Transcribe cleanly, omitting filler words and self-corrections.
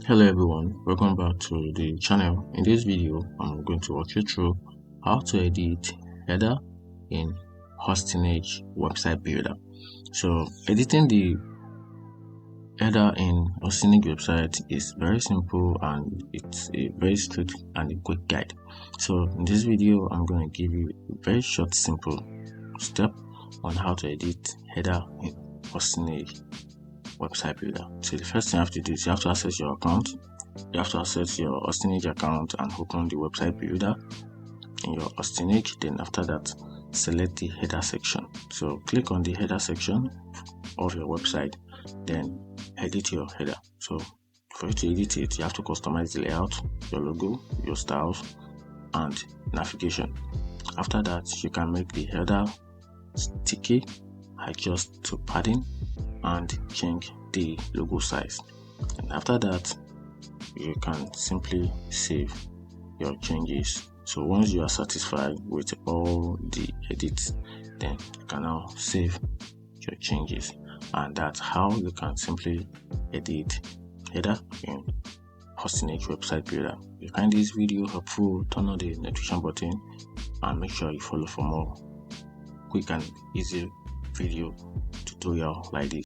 Hello everyone, welcome back to the channel. In this video, I'm going to walk you through how to edit header in Hostinage website builder. So editing the header in Hostinage website is very simple and it's a very strict and a quick guide. So in this video, I'm going to give you a very short, simple step on how to edit header in Hostinage website builder. So the first thing you have to do is you have to access your account. You have to access your Hostinage account and open the website builder in your Hostinage. Then after that, select the header section. So click on the header section of your website, then edit your header. So for you to edit it, you have to customize the layout, your logo, your styles, and navigation. After that, you can make the header sticky, adjust to padding, and change the logo size. And after that, you can simply save your changes. So once you are satisfied with all the edits, then you can now save your changes. And that's how you can simply edit header in Hostinage website builder. If you find this video helpful, turn on the notification button and make sure you follow for more quick and easy video tutorial like this.